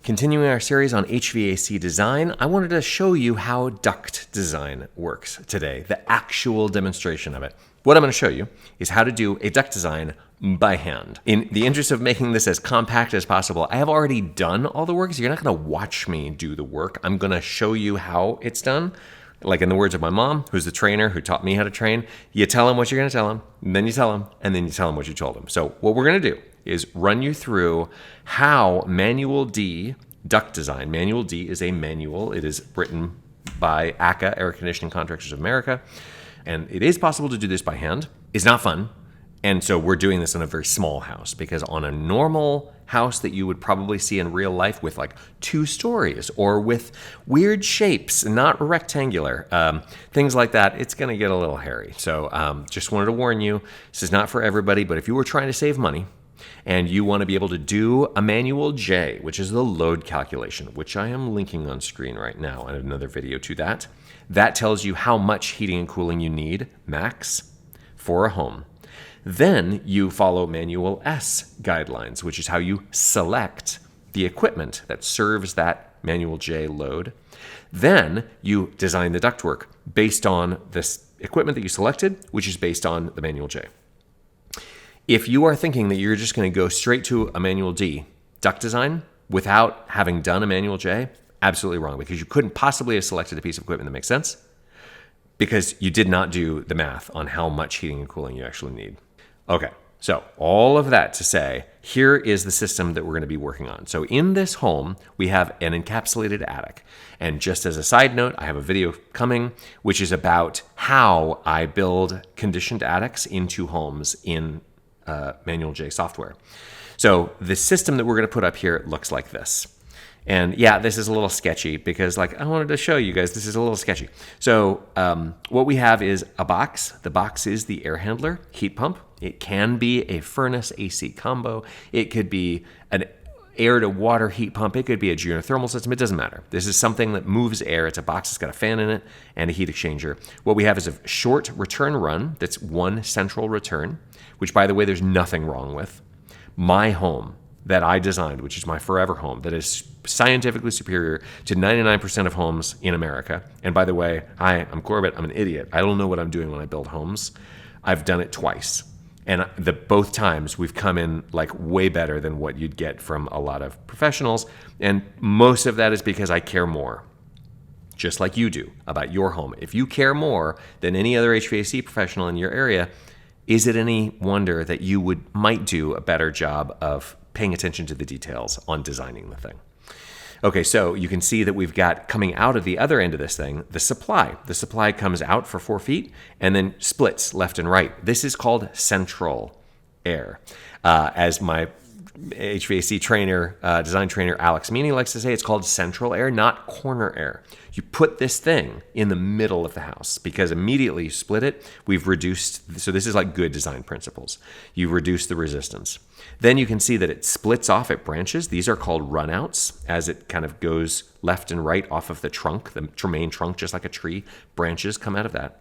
Continuing our series on HVAC design, I wanted to show you how duct design works today, the actual demonstration of it. What I'm going to show you is how to do a duct design by hand. In the interest of making this as compact as possible, I have already done all the work, so you're not going to watch me do the work. I'm going to show you how it's done. Like in the words of my mom, who's the trainer, who taught me how to train, you tell him what you're going to tell him, and then you tell him, and then you tell him what you told him. So what we're going to do is run you through how Manual D duct design. Manual D is a manual. It is written by ACCA, Air Conditioning Contractors of America, and it is possible to do this by hand. It's not fun, and so we're doing this in a very small house, because on a normal house that you would probably see in real life with like 2 stories or with weird shapes, not rectangular, things like that, it's going to get a little hairy. So just wanted to warn you, this is not for everybody, but if you were trying to save money and you want to be able to do a Manual J, which is the load calculation, which I am linking on screen right now, and another video to that, that tells you how much heating and cooling you need, max, for a home. Then you follow Manual S guidelines, which is how you select the equipment that serves that Manual J load. Then you design the ductwork based on this equipment that you selected, which is based on the Manual J. If you are thinking that you're just going to go straight to a Manual D duct design without having done a Manual J, absolutely wrong, because you couldn't possibly have selected a piece of equipment that makes sense, because you did not do the math on how much heating and cooling you actually need. Okay, so all of that to say, here is the system that we're going to be working on. So in this home, we have an encapsulated attic. And just as a side note, I have a video coming, which is about how I build conditioned attics into homes in Manual J software. So the system that we're going to put up here looks like this. And yeah, this is a little sketchy because I wanted to show you guys, this is a little sketchy. So what we have is a box. The box is the air handler heat pump. It can be a furnace AC combo. It could be an air to water heat pump. It could be a geothermal system. It doesn't matter. This is something that moves air. It's a box that's got a fan in it and a heat exchanger. What we have is a short return run that's one central return, which, by the way, there's nothing wrong with. My home that I designed, which is my forever home, that is scientifically superior to 99% of homes in America. And by the way, hi, I'm Corbett. I'm an idiot. I don't know what I'm doing when I build homes. I've done it twice. And both times we've come in way better than what you'd get from a lot of professionals. And most of that is because I care more, just like you do, about your home. If you care more than any other HVAC professional in your area, is it any wonder that you might do a better job of paying attention to the details on designing the thing? Okay, so you can see that we've got, coming out of the other end of this thing, the supply. The supply comes out for 4 feet and then splits left and right. This is called central air. As my HVAC trainer, design trainer Alex Meany likes to say, it's called central air, not corner air. You put this thing in the middle of the house because immediately you split it, we've reduced, so this is like good design principles. You reduce the resistance. Then you can see that it splits off at branches. These are called runouts as it kind of goes left and right off of the trunk, the main trunk, just like a tree. Branches come out of that.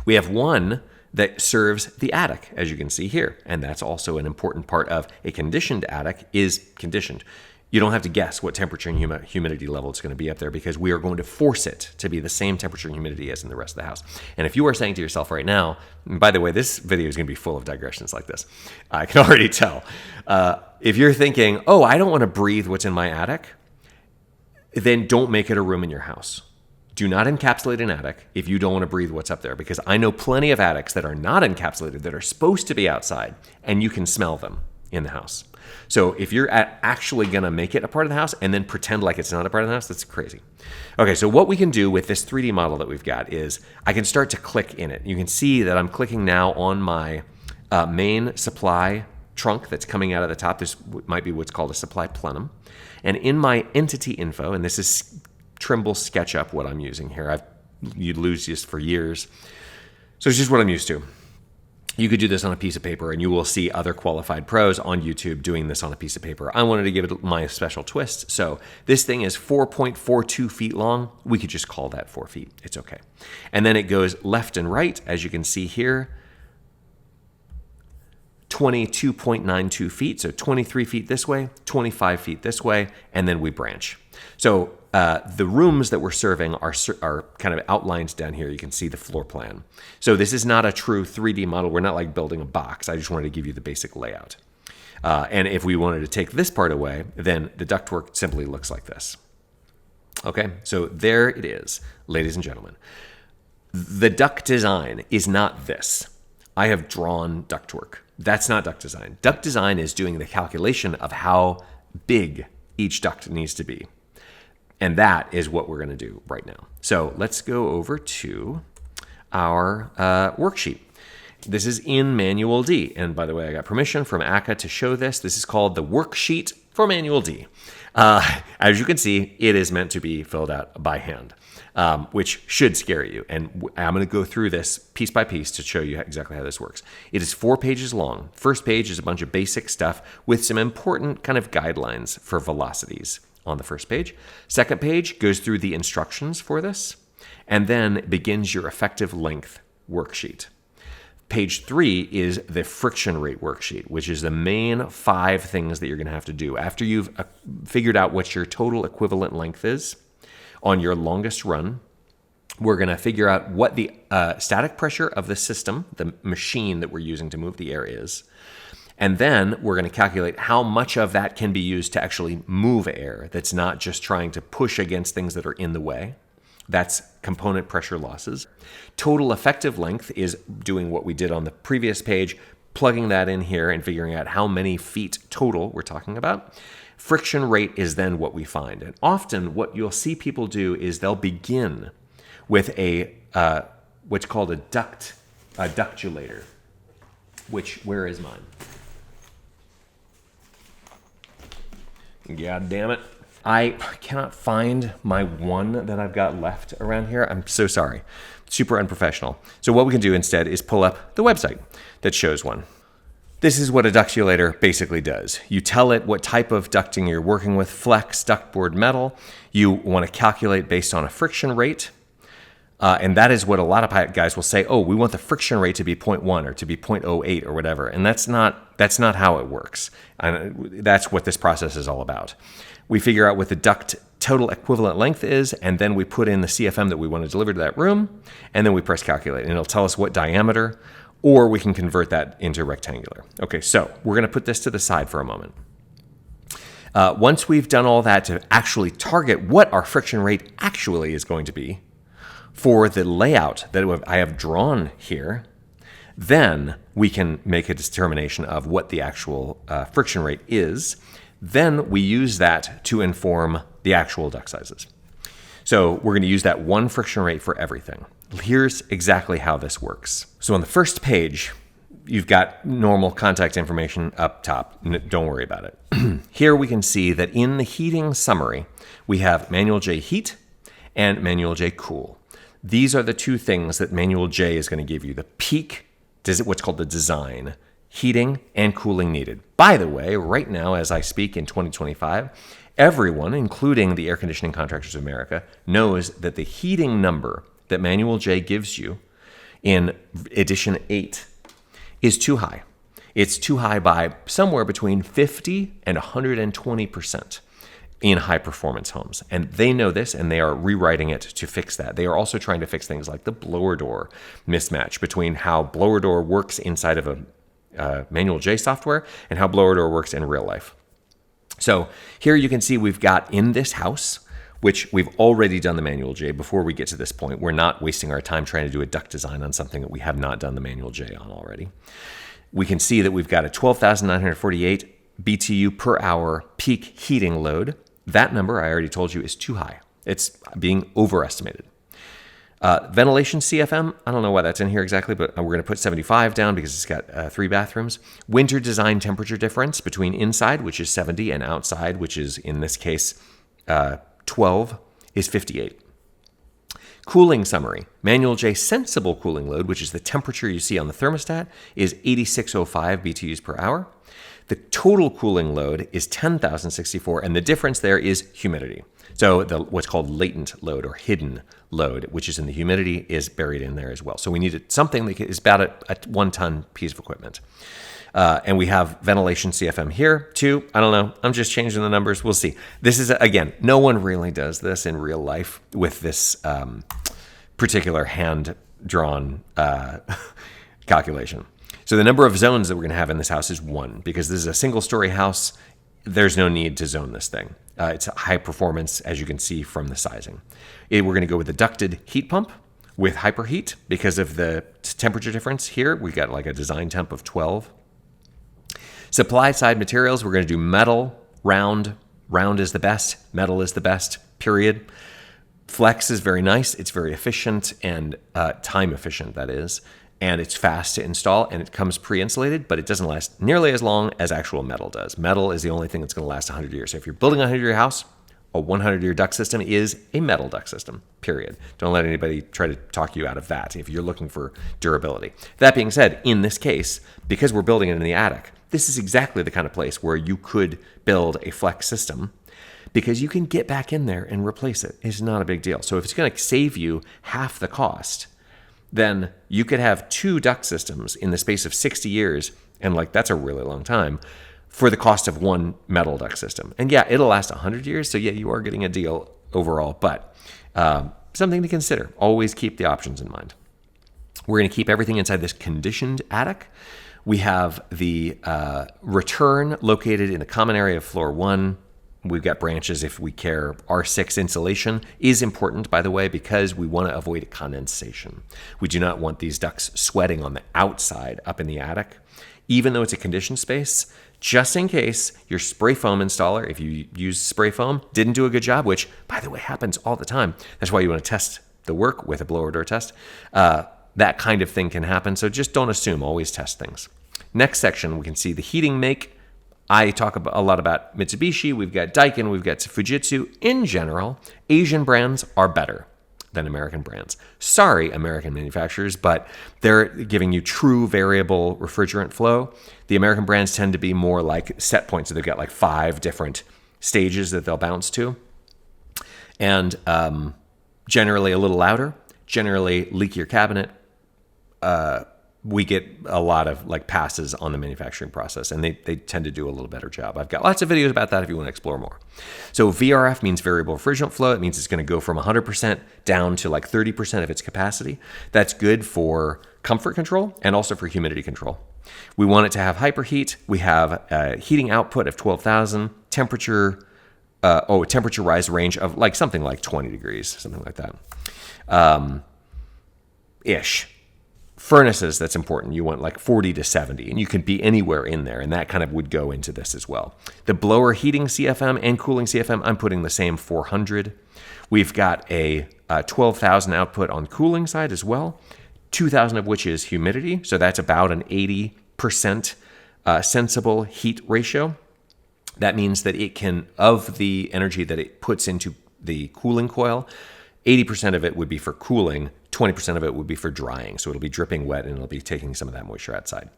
We have one that serves the attic, as you can see here. And that's also an important part of a conditioned attic, is conditioned. You don't have to guess what temperature and humidity level it's going to be up there, because we are going to force it to be the same temperature and humidity as in the rest of the house. And if you are saying to yourself right now, and by the way, this video is going to be full of digressions like this, I can already tell. If you're thinking, oh, I don't want to breathe what's in my attic, then don't make it a room in your house. Do not encapsulate an attic if you don't want to breathe what's up there, because I know plenty of attics that are not encapsulated, that are supposed to be outside, and you can smell them in the house. So if you're actually going to make it a part of the house and then pretend like it's not a part of the house, that's crazy. Okay, so what we can do with this 3D model that we've got is I can start to click in it. You can see that I'm clicking now on my main supply trunk that's coming out of the top. This might be what's called a supply plenum. And in my entity info, and this is Trimble SketchUp, what I'm using here. You'd lose this for years. So it's just what I'm used to. You could do this on a piece of paper, and you will see other qualified pros on YouTube doing this on a piece of paper. I wanted to give it my special twist. So this thing is 4.42 feet long. We could just call that 4 feet. It's okay. And then it goes left and right, as you can see here. 22.92 feet, so 23 feet this way, 25 feet this way, and then we branch. So the rooms that we're serving are kind of outlined down here. You can see the floor plan. So this is not a true 3D model. We're not like building a box. I just wanted to give you the basic layout. And if we wanted to take this part away, then the ductwork simply looks like this. Okay, so there it is, ladies and gentlemen. The duct design is not this. I have drawn ductwork. That's not duct design. Duct design is doing the calculation of how big each duct needs to be. And that is what we're going to do right now. So let's go over to our worksheet. This is in Manual D. And by the way, I got permission from ACCA to show this. This is called the Worksheet for Manual D. As you can see, it is meant to be filled out by hand, which should scare you. And I'm going to go through this piece by piece to show you exactly how this works. It is 4 pages long. First page is a bunch of basic stuff with some important kind of guidelines for velocities on the first page. Second page goes through the instructions for this, and then begins your effective length worksheet. Page 3 is the friction rate worksheet, which is the main 5 things that you're going to have to do. After you've figured out what your total equivalent length is on your longest run, we're going to figure out what the static pressure of the system, the machine that we're using to move the air is. And then we're going to calculate how much of that can be used to actually move air that's not just trying to push against things that are in the way. That's component pressure losses. Total effective length is doing what we did on the previous page, plugging that in here and figuring out how many feet total we're talking about. Friction rate is then what we find. And often what you'll see people do is they'll begin with a what's called a ductulator, where is mine? God damn it. I cannot find my one that I've got left around here. I'm so sorry. Super unprofessional. So what we can do instead is pull up the website that shows one. This is what a ductulator basically does. You tell it what type of ducting you're working with, flex, ductboard, metal. You want to calculate based on a friction rate. And that is what a lot of guys will say, oh, we want the friction rate to be 0.1 or to be 0.08 or whatever. And that's not how it works. And that's what this process is all about. We figure out what the duct total equivalent length is, and then we put in the CFM that we want to deliver to that room, and then we press calculate, and it'll tell us what diameter, or we can convert that into rectangular. Okay, so we're going to put this to the side for a moment. Once we've done all that to actually target what our friction rate actually is going to be for the layout that I have drawn here, then we can make a determination of what the actual friction rate is. Then we use that to inform the actual duct sizes. So we're going to use that one friction rate for everything. Here's exactly how this works. So on the first page, you've got normal contact information up top. Don't worry about it. Here we can see that in the heating summary, we have Manual J heat and Manual J cool. These are the two things that Manual J is going to give you. The peak, what's called the design, heating and cooling needed. By the way, right now, as I speak in 2025, everyone, including the Air Conditioning Contractors of America, knows that the heating number that Manual J gives you in edition 8 is too high. It's too high by somewhere between 50 and 120% in high performance homes. And they know this, and they are rewriting it to fix that. They are also trying to fix things like the blower door mismatch between how blower door works inside of a Manual J software and how blower door works in real life. So here you can see we've got in this house, which we've already done the Manual J before we get to this point. We're not wasting our time trying to do a duct design on something that we have not done the Manual J on already. We can see that we've got a 12,948 BTU per hour peak heating load. That number, I already told you, is too high. It's being overestimated. Ventilation CFM, I don't know why that's in here exactly, but we're going to put 75 down because it's got 3 bathrooms. Winter design temperature difference between inside, which is 70, and outside, which is, in this case, 12, is 58. Cooling summary. Manual J sensible cooling load, which is the temperature you see on the thermostat, is 8605 BTUs per hour. The total cooling load is 10,064, and the difference there is humidity. So what's called latent load or hidden load, which is in the humidity, is buried in there as well. So we need something that is about a 1-ton piece of equipment. And we have ventilation CFM here too. I don't know. I'm just changing the numbers. We'll see. This is, again, no one really does this in real life with this particular hand-drawn calculation. So the number of zones that we're going to have in this house is 1 because this is a single-story house. There's no need to zone this thing. It's high performance, as you can see from the sizing. We're going to go with a ducted heat pump with hyperheat because of the temperature difference here. We got like a design temp of 12. Supply side materials, we're going to do metal, round. Round is the best. Metal is the best, period. Flex is very nice. It's very efficient and time efficient, that is. And it's fast to install, and it comes pre-insulated, but it doesn't last nearly as long as actual metal does. Metal is the only thing that's going to last 100 years. So if you're building a 100-year house, a 100-year duct system is a metal duct system, period. Don't let anybody try to talk you out of that if you're looking for durability. That being said, in this case, because we're building it in the attic, this is exactly the kind of place where you could build a flex system because you can get back in there and replace it. It's not a big deal. So if it's going to save you half the cost, then you could have 2 duct systems in the space of 60 years, and like that's a really long time, for the cost of 1 metal duct system. And yeah, it'll last 100 years, so yeah, you are getting a deal overall, but something to consider. Always keep the options in mind. We're going to keep everything inside this conditioned attic. We have the return located in the common area of floor 1. We've got branches if we care. R6 insulation is important, by the way, because we want to avoid condensation. We do not want these ducts sweating on the outside up in the attic. Even though it's a conditioned space, just in case your spray foam installer, if you use spray foam, didn't do a good job, which, by the way, happens all the time. That's why you want to test the work with a blower door test. That kind of thing can happen, so just don't assume. Always test things. Next section, we can see the heating make. I talk a lot about Mitsubishi, we've got Daikin, we've got Fujitsu. In general, Asian brands are better than American brands. Sorry, American manufacturers, but they're giving you true variable refrigerant flow. The American brands tend to be more like set points, so they've got like 5 different stages that they'll bounce to. And generally a little louder, generally leakier cabinet. We get a lot of like passes on the manufacturing process, and they tend to do a little better job. I've got lots of videos about that if you want to explore more. So VRF means variable refrigerant flow. It means it's going to go from 100% down to like 30% of its capacity. That's good for comfort control and also for humidity control. We want it to have hyperheat. We have a heating output of 12,000, temperature rise range of like something like 20 degrees, something like that. Ish. Furnaces, that's important. You want like 40 to 70, and you can be anywhere in there, and that kind of would go into this as well. The blower heating CFM and cooling CFM, I'm putting the same 400. We've got a 12,000 output on cooling side as well, 2,000 of which is humidity, so that's about an 80% sensible heat ratio. That means that it can, of the energy that it puts into the cooling coil, 80% of it would be for cooling, 20% of it would be for drying. So it'll be dripping wet and it'll be taking some of that moisture outside.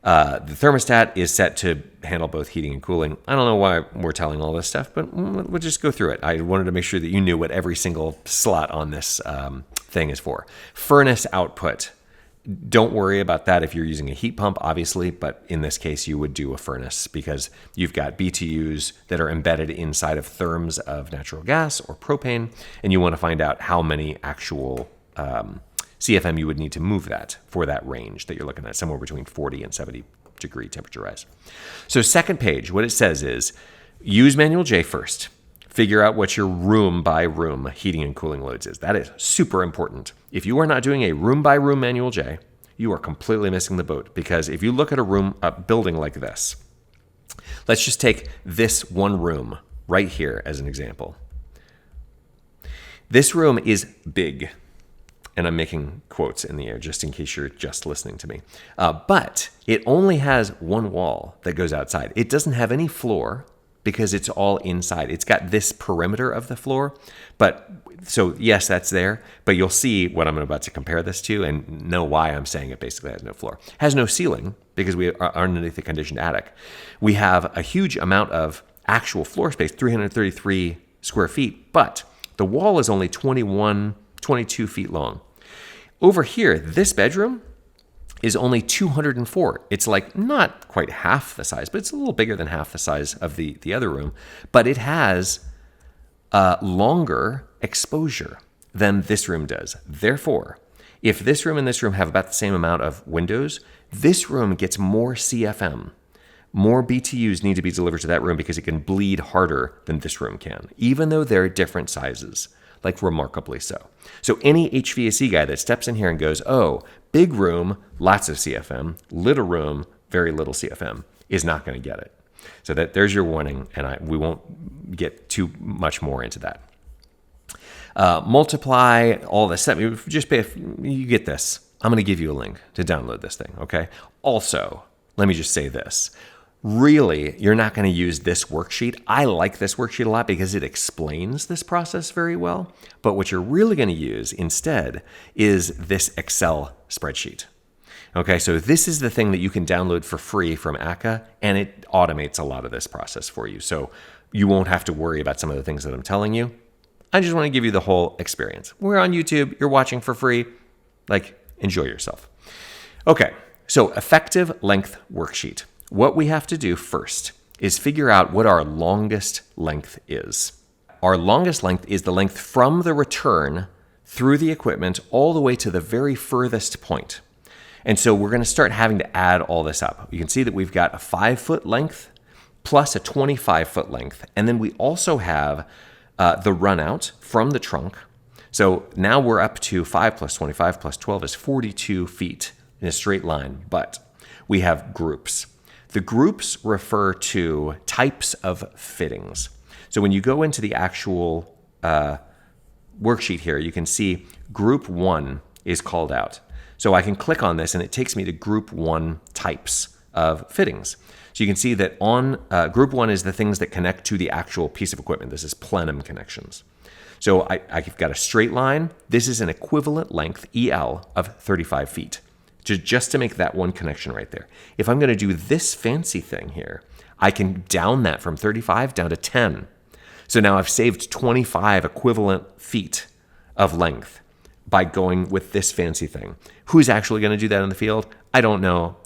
The thermostat is set to handle both heating and cooling. I don't know why we're telling all this stuff, but we'll just go through it. I wanted to make sure that you knew what every single slot on this thing is for. Furnace output. Don't worry about that if you're using a heat pump, obviously, but in this case, you would do a furnace because you've got BTUs that are embedded inside of therms of natural gas or propane, and you want to find out how many actual CFM you would need to move that for that range that you're looking at, somewhere between 40 and 70 degree temperature rise. So second page, what it says is use Manual J first. Figure out what your room by room heating and cooling loads is. That is super important. If you are not doing a room by room Manual J, you are completely missing the boat, because if you look at a building like this, let's just take this one room right here as an example. This room is big, and I'm making quotes in the air just in case you're just listening to me. But it only has one wall that goes outside. It doesn't have any floor, because it's all inside. It's got this perimeter of the floor, but so yes, that's there, but you'll see what I'm about to compare this to and know why I'm saying it basically has no floor. It has no ceiling because we are underneath the conditioned attic. We have a huge amount of actual floor space, 333 square feet, but the wall is only 22 feet long. Over here, this bedroom is only 204. It's like not quite half the size, but it's a little bigger than half the size of the other room. But it has longer exposure than this room does. Therefore, if this room and this room have about the same amount of windows, this room gets more CFM. More BTUs need to be delivered to that room because it can bleed harder than this room can, even though they're different sizes, like remarkably so. So any HVAC guy that steps in here and goes, oh, big room, lots of CFM, little room, very little CFM, is not going to get it. So there's your warning, and we won't get too much more into that. Multiply all this. Just pay. You get this. I'm going to give you a link to download this thing, okay? Also, let me just say this. Really, you're not going to use this worksheet. I like this worksheet a lot because it explains this process very well. But what you're really going to use instead is this Excel spreadsheet. Okay, so this is the thing that you can download for free from ACCA, and it automates a lot of this process for you. So you won't have to worry about some of the things that I'm telling you. I just want to give you the whole experience. We're on YouTube. You're watching for free. Like, enjoy yourself. Okay, so effective length worksheet. What we have to do first is figure out what our longest length is. Our longest length is the length from the return through the equipment all the way to the very furthest point. And so we're going to start having to add all this up. You can see that we've got a 5-foot length plus a 25-foot length. And then we also have the run out from the trunk. So now we're up to 5 plus 25 plus 12 is 42 feet in a straight line. But we have groups. The groups refer to types of fittings. So when you go into the actual worksheet here, you can see group 1 is called out. So I can click on this and it takes me to group 1 types of fittings. So you can see that on group 1 is the things that connect to the actual piece of equipment. This is plenum connections. So I've got a straight line. This is an equivalent length, EL, of 35 feet. Just to make that one connection right there. If I'm going to do this fancy thing here, I can down that from 35 down to 10. So now I've saved 25 equivalent feet of length by going with this fancy thing. Who's actually going to do that in the field? I don't know.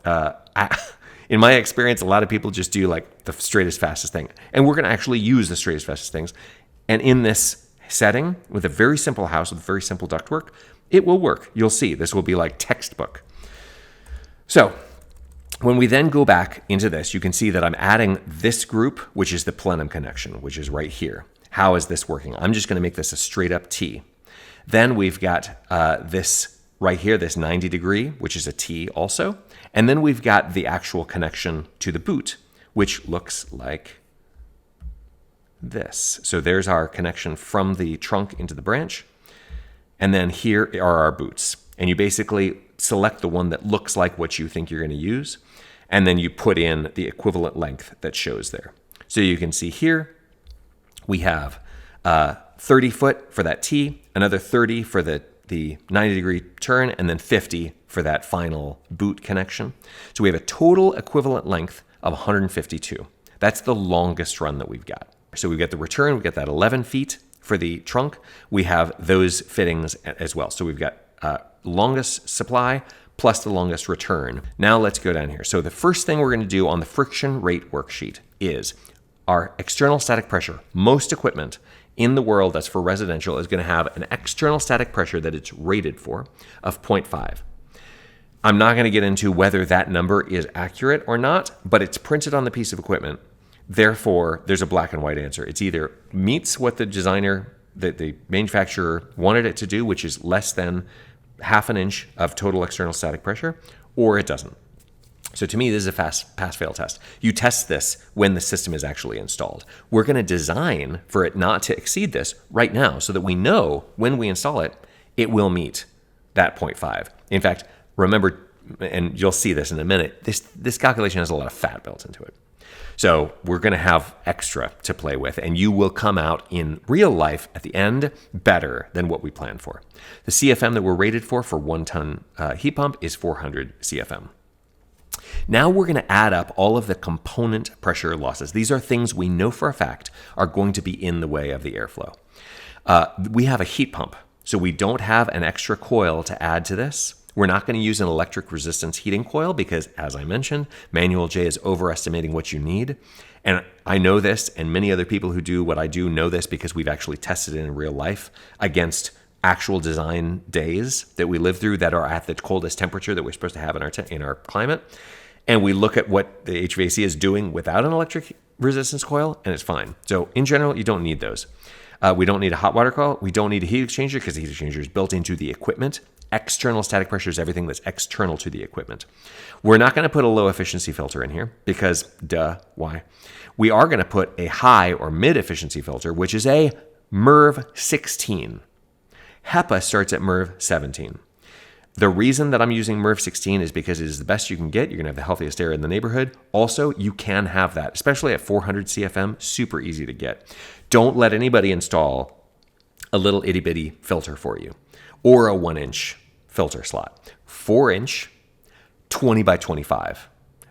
In my experience, a lot of people just do like the straightest, fastest thing. And we're going to actually use the straightest, fastest things. And in this setting, with a very simple house, with very simple ductwork, it will work. You'll see. This will be like textbook. So when we then go back into this, you can see that I'm adding this group, which is the plenum connection, which is right here. How is this working? I'm just going to make this a straight up T. Then we've got this right here, this 90 degree, which is a T also. And then we've got the actual connection to the boot, which looks like this. So there's our connection from the trunk into the branch. And then here are our boots. And you basically select the one that looks like what you think you're going to use, and then you put in the equivalent length that shows there. So you can see here, we have 30 foot for that T, another 30 for the 90 degree turn, and then 50 for that final boot connection. So we have a total equivalent length of 152. That's the longest run that we've got. So we've got the return, we've got that 11 feet for the trunk. We have those fittings as well. So we've got longest supply plus the longest return. Now let's go down here. So the first thing we're going to do on the friction rate worksheet is our external static pressure. Most equipment in the world that's for residential is going to have an external static pressure that it's rated for of 0.5. I'm not going to get into whether that number is accurate or not, but it's printed on the piece of equipment. Therefore, there's a black and white answer. It's either meets what the designer, the manufacturer wanted it to do, which is less than half an inch of total external static pressure, or it doesn't. So to me, this is a pass-fail test. You test this when the system is actually installed. We're going to design for it not to exceed this right now so that we know when we install it, it will meet that 0.5. In fact, remember, and you'll see this in a minute, this calculation has a lot of fat built into it. So we're going to have extra to play with, and you will come out in real life at the end better than what we planned for. The CFM that we're rated for 1 ton heat pump is 400 CFM. Now we're going to add up all of the component pressure losses. These are things we know for a fact are going to be in the way of the airflow. We have a heat pump, so we don't have an extra coil to add to this. We're not going to use an electric resistance heating coil because, as I mentioned, manual J is overestimating what you need. And I know this, and many other people who do what I do know this because we've actually tested it in real life against actual design days that we live through that are at the coldest temperature that we're supposed to have in our climate. And we look at what the HVAC is doing without an electric resistance coil, and it's fine. So in general, you don't need those. We don't need a hot water coil. We don't need a heat exchanger because the heat exchanger is built into the equipment. External static pressure is everything that's external to the equipment. We're not going to put a low efficiency filter in here because, why? We are going to put a high or mid efficiency filter, which is a MERV 16. HEPA starts at MERV 17. The reason that I'm using MERV 16 is because it is the best you can get. You're going to have the healthiest air in the neighborhood. Also, you can have that, especially at 400 CFM, super easy to get. Don't let anybody install a little itty bitty filter for you or a 1-inch filter slot. 4-inch, 20 by 25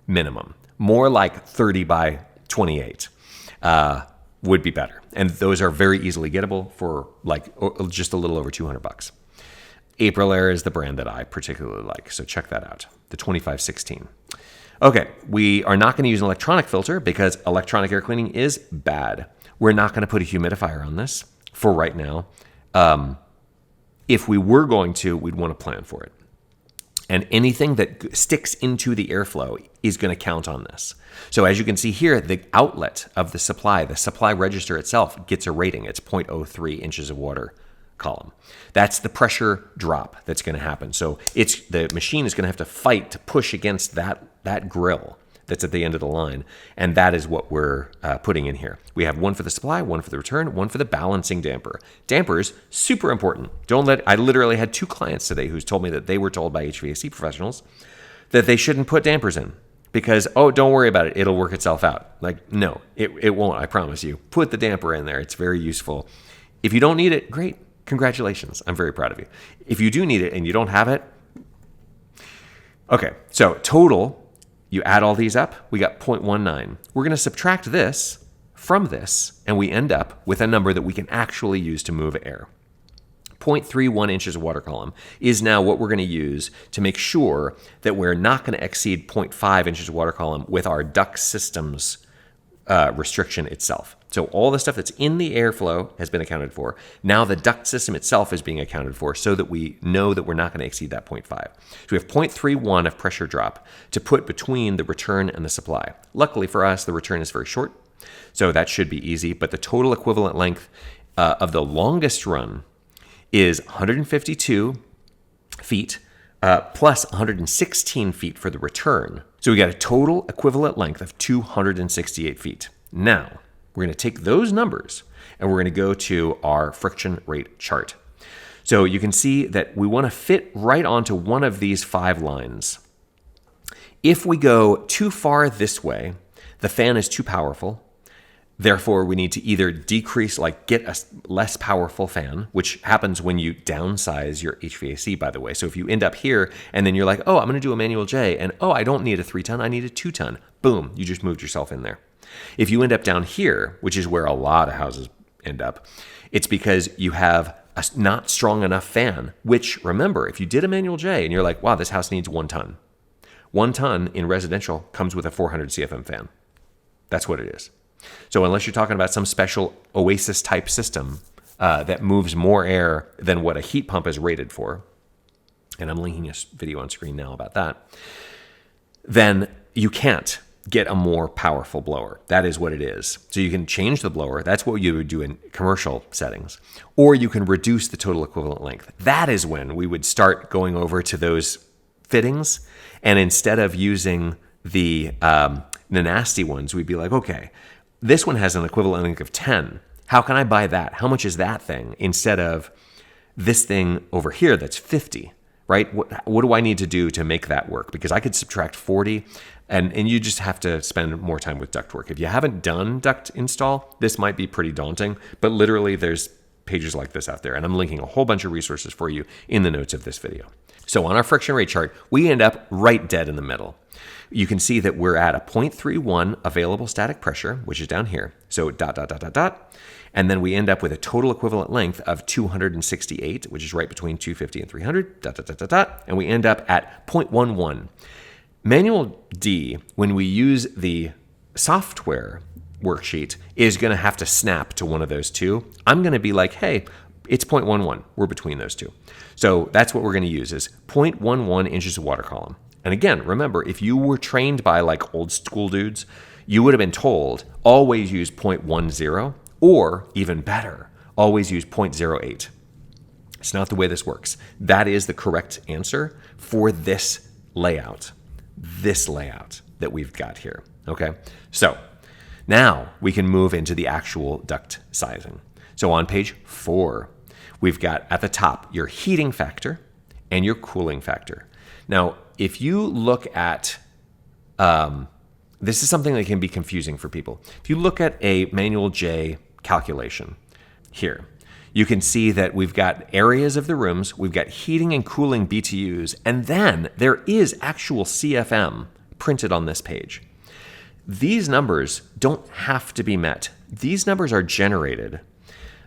minimum. More like 30 by 28 would be better. And those are very easily gettable for like just a little over $200. Aprilaire is the brand that I particularly like, so check that out, the 2516. Okay, we are not going to use an electronic filter because electronic air cleaning is bad. We're not going to put a humidifier on this for right now. If we were going to, we'd want to plan for it. And anything that sticks into the airflow is going to count on this. So as you can see here, the outlet of the supply register itself gets a rating. It's 0.03 inches of water column. That's the pressure drop that's going to happen. So the machine is going to have to fight to push against that grill that's at the end of the line. And that is what we're putting in here. We have one for the supply, one for the return, one for the balancing damper. Dampers, super important. I literally had 2 clients today who's told me that they were told by HVAC professionals that they shouldn't put dampers in because, oh, don't worry about it. It'll work itself out. Like, no, it won't. I promise you. Put the damper in there. It's very useful. If you don't need it, great. Congratulations. I'm very proud of you. If you do need it and you don't have it, okay, so total, you add all these up, we got 0.19. We're going to subtract this from this, and we end up with a number that we can actually use to move air. 0.31 inches of water column is now what we're going to use to make sure that we're not going to exceed 0.5 inches of water column with our duct systems restriction itself. So all the stuff that's in the airflow has been accounted for. Now the duct system itself is being accounted for so that we know that we're not going to exceed that 0.5. So we have 0.31 of pressure drop to put between the return and the supply. Luckily for us, the return is very short, so that should be easy. But the total equivalent length of the longest run is 152 feet plus 116 feet for the return. So we got a total equivalent length of 268 feet. Now, we're going to take those numbers and we're going to go to our friction rate chart. So you can see that we want to fit right onto one of these 5 lines. If we go too far this way, the fan is too powerful. Therefore, we need to either decrease, get a less powerful fan, which happens when you downsize your HVAC, by the way. So if you end up here and then you're like, oh, I'm going to do a manual J, and oh, I don't need a 3-ton, I need a 2-ton. Boom, you just moved yourself in there. If you end up down here, which is where a lot of houses end up, it's because you have a not strong enough fan, which, remember, if you did a manual J and you're like, wow, this house needs 1 ton. 1 ton in residential comes with a 400 CFM fan. That's what it is. So unless you're talking about some special Oasis type system that moves more air than what a heat pump is rated for, and I'm linking a video on screen now about that, then you can't get a more powerful blower. That is what it is. So you can change the blower. That's what you would do in commercial settings. Or you can reduce the total equivalent length. That is when we would start going over to those fittings. And instead of using the nasty ones, we'd be like, okay, this one has an equivalent length of 10. How can I buy that? How much is that thing? Instead of this thing over here that's 50, right? What do I need to do to make that work? Because I could subtract 40, and you just have to spend more time with duct work. If you haven't done duct install, this might be pretty daunting, but literally there's pages like this out there, and I'm linking a whole bunch of resources for you in the notes of this video. So on our friction rate chart, we end up right dead in the middle. You can see that we're at a 0.31 available static pressure, which is down here. So ... And then we end up with a total equivalent length of 268, which is right between 250 and 300, ... And we end up at 0.11. Manual D, when we use the software worksheet, is going to have to snap to one of those two. I'm going to be like, hey, it's 0.11. We're between those two. So that's what we're going to use is 0.11 inches of water column. And again, remember, if you were trained by like old school dudes, you would have been told always use 0.10, or even better, always use 0.08. It's not the way this works. That is the correct answer for this layout that we've got here. Okay, so now we can move into the actual duct sizing. So on page 4, we've got at the top your heating factor and your cooling factor. Now, if you look at, this is something that can be confusing for people. If you look at a Manual J calculation here, you can see that we've got areas of the rooms, we've got heating and cooling BTUs, and then there is actual CFM printed on this page. These numbers don't have to be met. These numbers are generated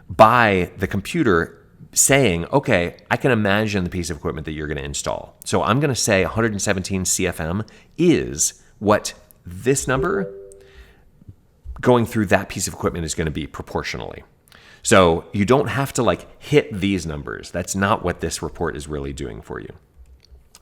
by the computer saying, okay, I can imagine the piece of equipment that you're going to install. So I'm going to say 117 CFM is what this number going through that piece of equipment is going to be proportionally. So you don't have to like hit these numbers. That's not what this report is really doing for you.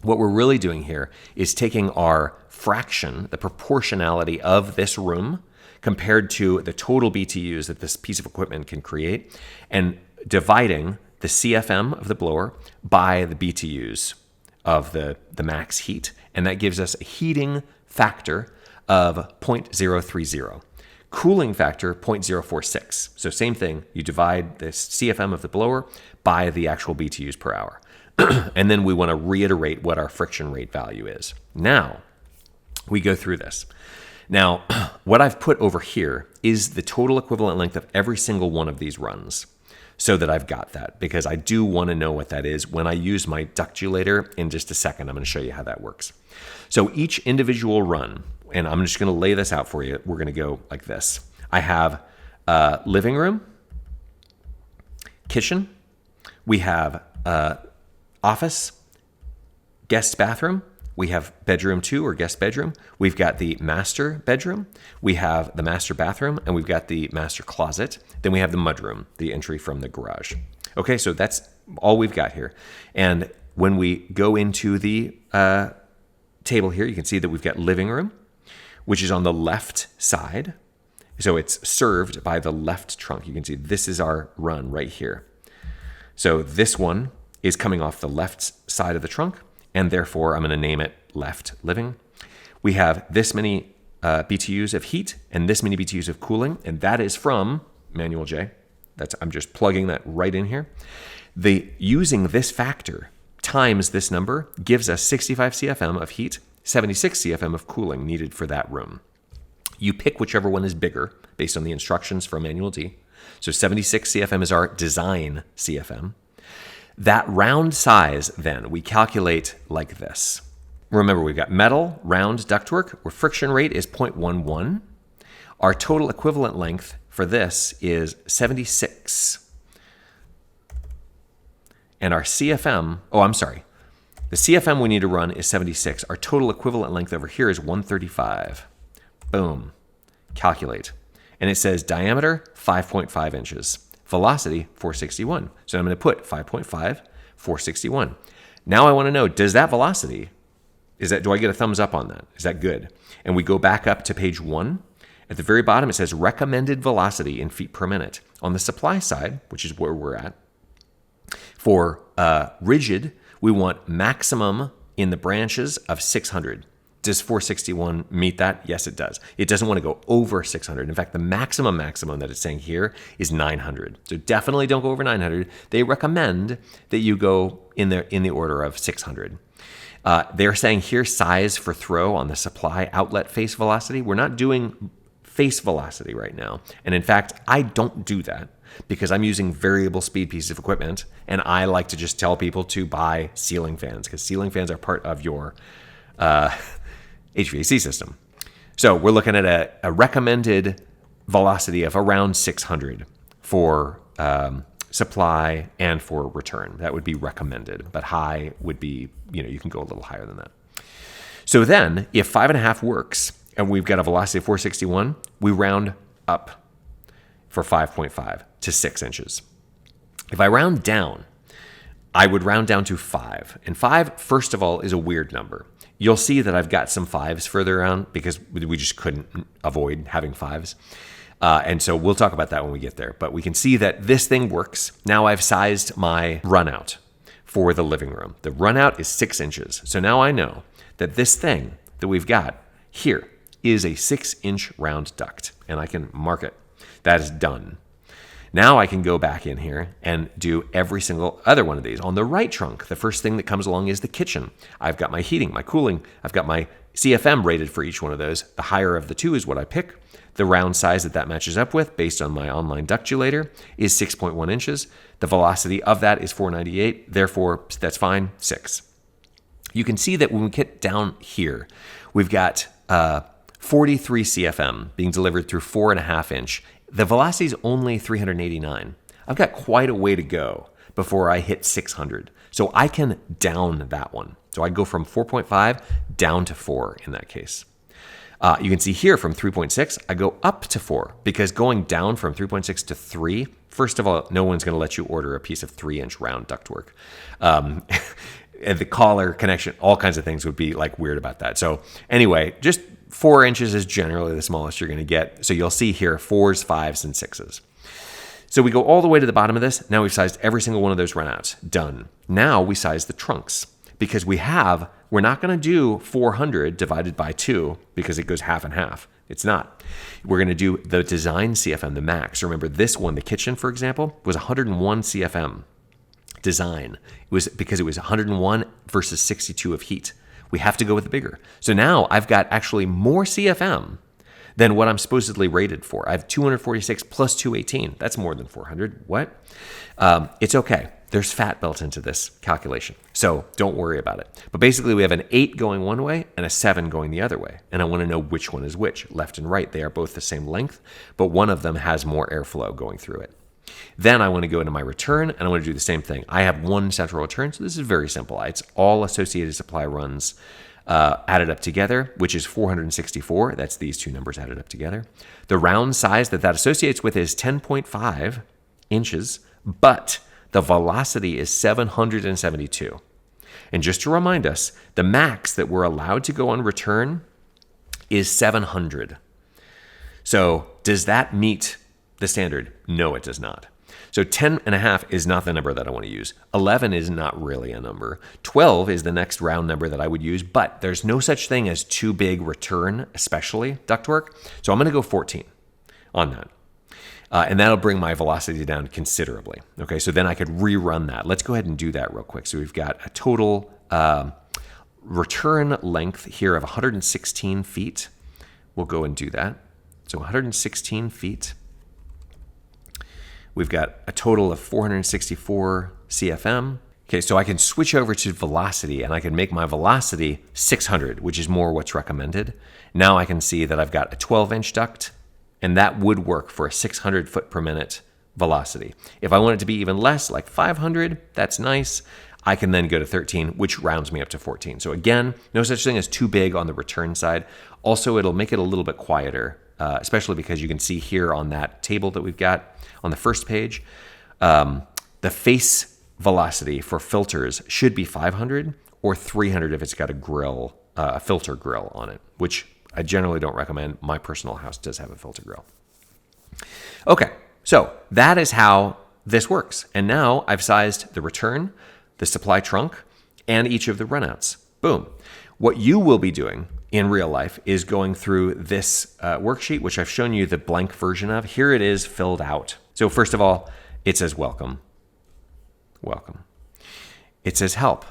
What we're really doing here is taking our fraction, the proportionality of this room compared to the total BTUs that this piece of equipment can create, and dividing the CFM of the blower by the BTUs of the max heat. And that gives us a heating factor of 0.030. Cooling factor 0.046. So same thing, you divide the CFM of the blower by the actual BTUs per hour. And then we want to reiterate what our friction rate value is. Now, we go through this. Now, what I've put over here is the total equivalent length of every single one of these runs, so that I've got that, because I do want to know what that is when I use my ductulator. In just a second, I'm going to show you how that works. So each individual run, and I'm just going to lay this out for you. We're going to go like this. I have living room, kitchen, we have office, guest bathroom, we have bedroom 2 or guest bedroom, we've got the master bedroom, we have the master bathroom, and we've got the master closet. Then we have the mudroom, the entry from the garage. Okay, so that's all we've got here. And when we go into the table here, you can see that we've got living room, which is on the left side. So it's served by the left trunk. You can see this is our run right here. So this one is coming off the left side of the trunk, and therefore I'm going to name it left living. We have this many BTUs of heat and this many BTUs of cooling, and that is from Manual J. I'm just plugging that right in here. Using this factor times this number gives us 65 CFM of heat, 76 CFM of cooling needed for that room. You pick whichever one is bigger based on the instructions from Manual D. So 76 CFM is our design CFM. That round size, then, we calculate like this. Remember, we've got metal, round ductwork, where friction rate is 0.11. Our total equivalent length for this is 76. And our CFM, the CFM we need to run is 76. Our total equivalent length over here is 135. Boom. Calculate. And it says diameter, 5.5 inches. Velocity, 461. So I'm going to put 5.5, 461. Now I want to know, does that velocity, do I get a thumbs up on that? Is that good? And we go back up to page 1. At the very bottom, it says recommended velocity in feet per minute. On the supply side, which is where we're at, for rigid, we want maximum in the branches of 600. Does 461 meet that? Yes, it does. It doesn't want to go over 600. In fact, the maximum that it's saying here is 900. So definitely don't go over 900. They recommend that you go in the order of 600. They're saying here size for throw on the supply outlet face velocity. We're not doing face velocity right now. And in fact, I don't do that. because I'm using variable speed pieces of equipment, and I like to just tell people to buy ceiling fans because ceiling fans are part of your HVAC system. So we're looking at a recommended velocity of around 600 for supply and for return. That would be recommended, but high would be, you can go a little higher than that. So then if 5.5 works and we've got a velocity of 461, we round up for 5.5 to 6 inches. If I round down, I would round down to 5. And 5, first of all, is a weird number. You'll see that I've got some 5s further around because we just couldn't avoid having 5s. And so we'll talk about that when we get there. But we can see that this thing works. Now I've sized my runout for the living room. The runout is 6 inches. So now I know that this thing that we've got here is a 6-inch round duct. And I can mark it. That is done. Now I can go back in here and do every single other one of these. On the right trunk, the first thing that comes along is the kitchen. I've got my heating, my cooling. I've got my CFM rated for each one of those. The higher of the two is what I pick. The round size that matches up with, based on my online ductulator, is 6.1 inches. The velocity of that is 498. Therefore, that's fine, 6. You can see that when we get down here, we've got 43 CFM being delivered through 4.5 inch. The velocity is only 389. I've got quite a way to go before I hit 600. So I can down that one. So I go from 4.5 down to 4 in that case. You can see here from 3.6, I go up to 4 because going down from 3.6 to 3, first of all, no one's going to let you order a piece of 3-inch round ductwork. And the collar connection, all kinds of things would be like weird about that. So anyway, just 4 inches is generally the smallest you're going to get. So you'll see here 4s, 5s, and 6s. So we go all the way to the bottom of this. Now we've sized every single one of those runouts. Done. Now we size the trunks because we're not going to do 400 divided by 2 because it goes half and half. It's not. We're going to do the design CFM, the max. Remember this one, the kitchen, for example, was 101 CFM design. It was because it was 101 versus 62 of heat. We have to go with the bigger. So now I've got actually more CFM than what I'm supposedly rated for. I have 246 plus 218. That's more than 400. What? It's okay. There's fat built into this calculation. So don't worry about it. But basically we have an 8 going one way and a 7 going the other way. And I want to know which one is which. Left and right, they are both the same length, but one of them has more airflow going through it. Then I want to go into my return and I want to do the same thing. I have one central return, so this is very simple. It's all associated supply runs added up together, which is 464. That's these two numbers added up together. The round size that associates with is 10.5 inches, but the velocity is 772. And just to remind us, the max that we're allowed to go on return is 700. So does that meet the standard? No, it does not. So 10.5 is not the number that I want to use. 11 is not really a number. 12 is the next round number that I would use, but there's no such thing as too big return, especially ductwork. So I'm going to go 14 on that. And that'll bring my velocity down considerably. Okay, so then I could rerun that. Let's go ahead and do that real quick. So we've got a total return length here of 116 feet. We'll go and do that. So 116 feet. We've got a total of 464 CFM. Okay, so I can switch over to velocity and I can make my velocity 600, which is more what's recommended. Now I can see that I've got a 12-inch duct, and that would work for a 600 foot per minute velocity. If I want it to be even less, like 500, that's nice. I can then go to 13, which rounds me up to 14. So again, no such thing as too big on the return side. Also, it'll make it a little bit quieter, especially because you can see here on that table that we've got on the first page, the face velocity for filters should be 500 or 300 if it's got a grill, a filter grill on it, which I generally don't recommend. My personal house does have a filter grill. Okay, so that is how this works. And now I've sized the return, the supply trunk, and each of the runouts. Boom. What you will be doing in real life is going through this worksheet, which I've shown you the blank version of. Here it is filled out. So first of all, it says welcome. Welcome. It says help.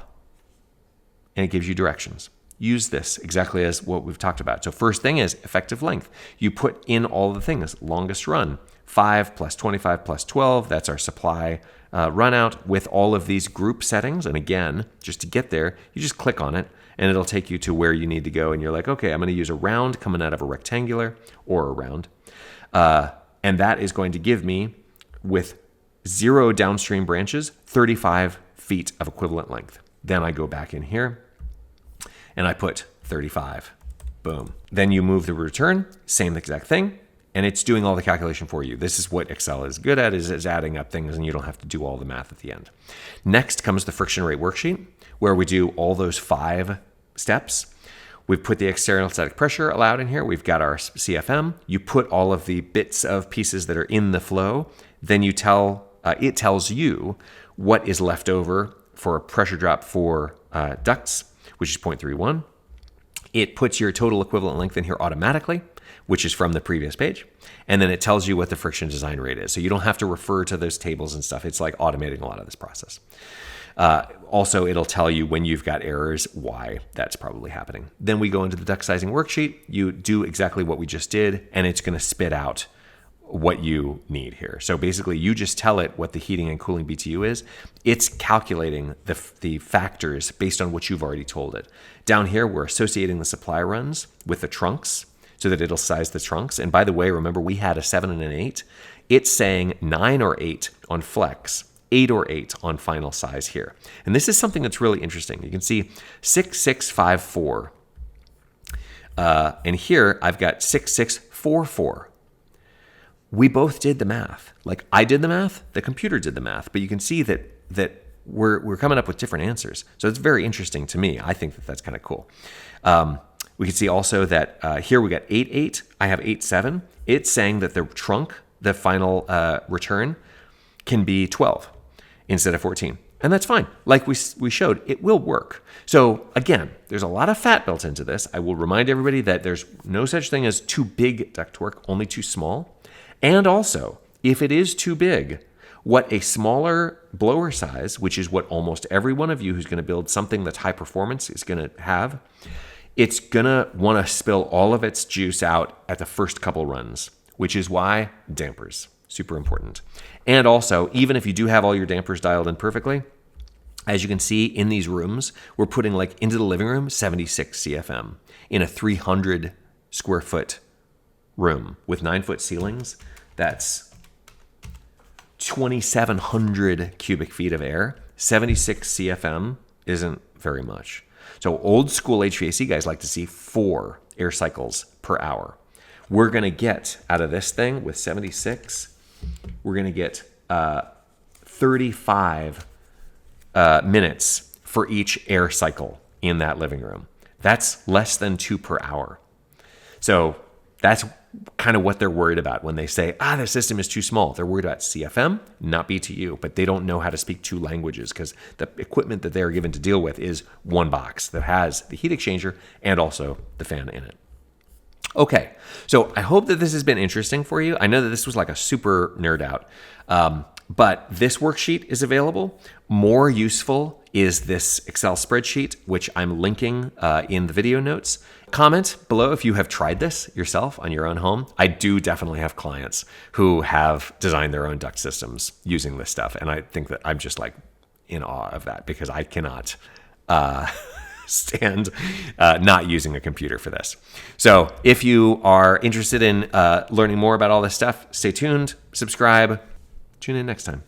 And it gives you directions. Use this exactly as what we've talked about. So first thing is effective length. You put in all the things. Longest run, 5 plus 25 plus 12. That's our supply run out with all of these group settings. And again, just to get there, you just click on it and it'll take you to where you need to go. And you're like, okay, I'm going to use a round coming out of a rectangular or a round. And that is going to give me, with 0 downstream branches, 35 feet of equivalent length. Then I go back in here and I put 35. Boom. Then you move the return, same exact thing, and it's doing all the calculation for you. This is what Excel is good at, is adding up things, and you don't have to do all the math at the end. Next comes the friction rate worksheet, where we do all those 5 steps. We've put the external static pressure allowed in here. We've got our CFM. You put all of the bits of pieces that are in the flow. Then you it tells you what is left over for a pressure drop for ducts, which is 0.31. It puts your total equivalent length in here automatically, which is from the previous page. And then it tells you what the friction design rate is. So you don't have to refer to those tables and stuff. It's like automating a lot of this process. Also, it'll tell you when you've got errors, why that's probably happening. Then we go into the duct sizing worksheet. You do exactly what we just did, and it's going to spit out what you need here. So basically, you just tell it what the heating and cooling BTU is. It's calculating the factors based on what you've already told it. Down here, we're associating the supply runs with the trunks so that it'll size the trunks. And by the way, remember, we had a 7 and an 8. It's saying 9 or 8 on flex, 8 or 8 on final size here. And this is something that's really interesting. You can see 6654. And here, I've got 6644. We both did the math. Like, I did the math, the computer did the math, but you can see that we're coming up with different answers. So it's very interesting to me. I think that that's kind of cool. We can see also that here we got 8.8. I have 8.7. It's saying that the trunk, the final return, can be 12 instead of 14. And that's fine. Like we showed, it will work. So again, there's a lot of fat built into this. I will remind everybody that there's no such thing as too big ductwork, only too small. And also, if it is too big, what a smaller blower size, which is what almost every one of you who's going to build something that's high performance is going to have, it's going to want to spill all of its juice out at the first couple runs, which is why dampers, super important. And also, even if you do have all your dampers dialed in perfectly, as you can see in these rooms, we're putting like into the living room 76 CFM in a 300 square foot room with 9-foot ceilings. That's 2,700 cubic feet of air. 76 CFM isn't very much. So old school HVAC guys like to see 4 air cycles per hour. We're going to get out of this thing with 76, we're going to get 35 minutes for each air cycle in that living room. That's less than 2 per hour. So that's kind of what they're worried about when they say, the system is too small. They're worried about CFM, not BTU, but they don't know how to speak 2 languages because the equipment that they're given to deal with is one box that has the heat exchanger and also the fan in it. Okay, so I hope that this has been interesting for you. I know that this was like a super nerd out, but this worksheet is available. More useful is this Excel spreadsheet, which I'm linking in the video notes. Comment below if you have tried this yourself on your own home. I do definitely have clients who have designed their own duct systems using this stuff. And I think that I'm just like in awe of that because I cannot stand not using a computer for this. So if you are interested in learning more about all this stuff, stay tuned, subscribe, tune in next time.